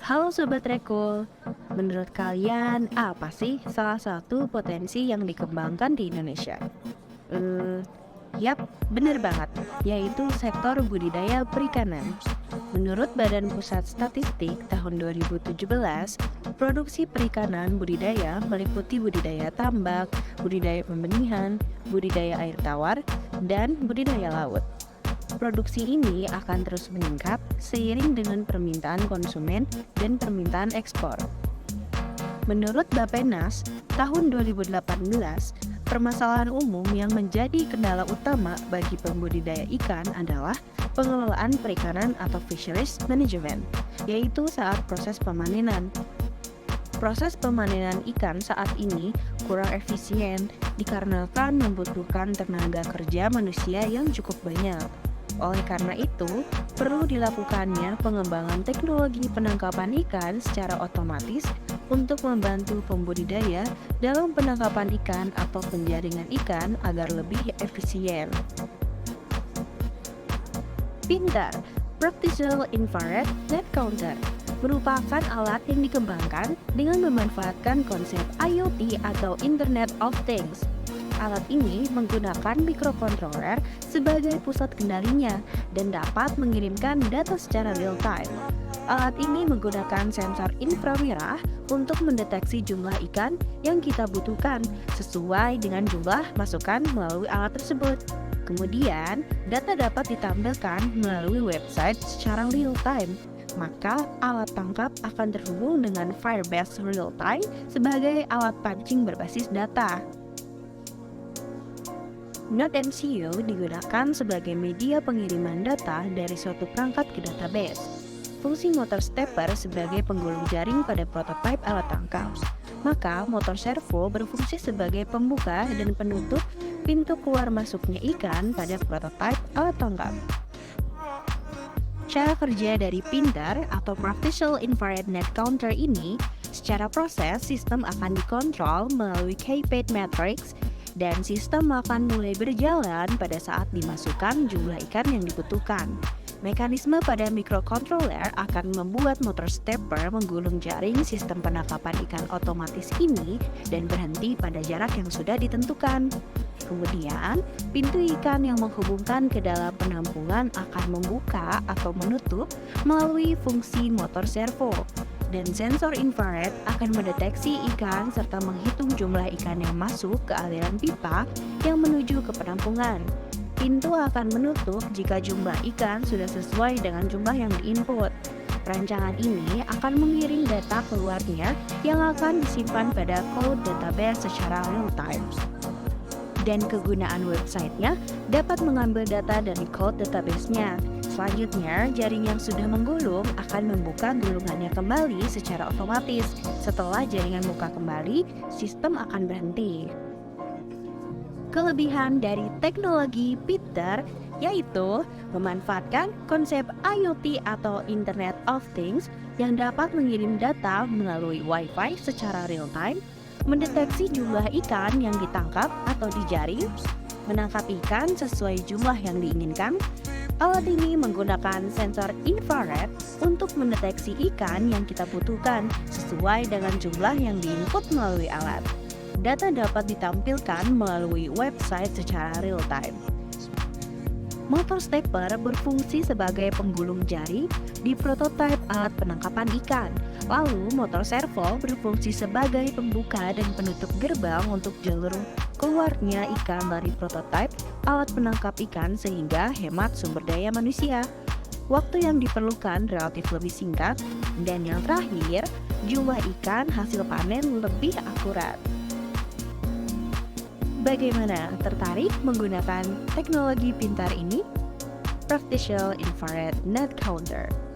Halo Sobat Rekul, menurut kalian apa sih salah satu potensi yang dikembangkan di Indonesia? Eh, Yap, bener banget, yaitu sektor budidaya perikanan. Menurut Badan Pusat Statistik tahun 2017, produksi perikanan budidaya meliputi budidaya tambak, budidaya pembenihan, budidaya air tawar, dan budidaya laut. Produksi ini akan terus meningkat seiring dengan permintaan konsumen dan permintaan ekspor. Menurut Bappenas, tahun 2018, permasalahan umum yang menjadi kendala utama bagi pembudidaya ikan adalah pengelolaan perikanan atau fisheries management, yaitu saat proses pemanenan. Proses pemanenan ikan saat ini kurang efisien dikarenakan membutuhkan tenaga kerja manusia yang cukup banyak. Oleh karena itu, perlu dilakukannya pengembangan teknologi penangkapan ikan secara otomatis untuk membantu pembudidaya dalam penangkapan ikan atau penjaringan ikan agar lebih efisien. Pintar, Practical Infrared Net Counter merupakan alat yang dikembangkan dengan memanfaatkan konsep IoT atau Internet of Things. Alat ini menggunakan mikrokontroler sebagai pusat kendalinya dan dapat mengirimkan data secara real-time. Alat ini menggunakan sensor inframerah untuk mendeteksi jumlah ikan yang kita butuhkan sesuai dengan jumlah masukan melalui alat tersebut. Kemudian, data dapat ditampilkan melalui website secara real-time. Maka alat tangkap akan terhubung dengan Firebase Real-Time sebagai alat pancing berbasis data. NodeMCU digunakan sebagai media pengiriman data dari suatu perangkat ke database. Fungsi motor stepper sebagai penggulung jaring pada prototipe alat tangkap. Maka motor servo berfungsi sebagai pembuka dan penutup pintu keluar masuknya ikan pada prototipe alat tangkap. Cara kerja dari Pintar atau Practical Infrared Net Counter ini, secara proses sistem akan dikontrol melalui keypad matrix dan sistem akan mulai berjalan pada saat dimasukkan jumlah ikan yang dibutuhkan. Mekanisme pada microcontroller akan membuat motor stepper menggulung jaring sistem penangkapan ikan otomatis ini dan berhenti pada jarak yang sudah ditentukan. Kemudian, pintu ikan yang menghubungkan ke dalam penampungan akan membuka atau menutup melalui fungsi motor servo. Dan sensor infrared akan mendeteksi ikan serta menghitung jumlah ikan yang masuk ke aliran pipa yang menuju ke penampungan. Pintu akan menutup jika jumlah ikan sudah sesuai dengan jumlah yang diinput. Rancangan ini akan mengirim data keluarnya yang akan disimpan pada cloud database secara real-time. Dan kegunaan websitenya dapat mengambil data dari cloud database-nya. Selanjutnya, jaring yang sudah menggulung akan membuka gulungannya kembali secara otomatis. Setelah jaringan buka kembali, sistem akan berhenti. Kelebihan dari teknologi Pintar yaitu memanfaatkan konsep IoT atau Internet of Things yang dapat mengirim data melalui Wi-Fi secara real-time, mendeteksi jumlah ikan yang ditangkap atau dijaring, menangkap ikan sesuai jumlah yang diinginkan. Alat ini menggunakan sensor infrared untuk mendeteksi ikan yang kita butuhkan sesuai dengan jumlah yang diinput melalui alat. Data dapat ditampilkan melalui website secara real-time. Motor stepper berfungsi sebagai penggulung jaring di prototipe alat penangkapan ikan. Lalu, motor servo berfungsi sebagai pembuka dan penutup gerbang untuk jalur keluarnya ikan dari prototipe alat penangkap ikan sehingga hemat sumber daya manusia. Waktu yang diperlukan relatif lebih singkat, dan yang terakhir, jumlah ikan hasil panen lebih akurat. Bagaimana, tertarik menggunakan teknologi pintar ini? Practical Infrared Net Counter.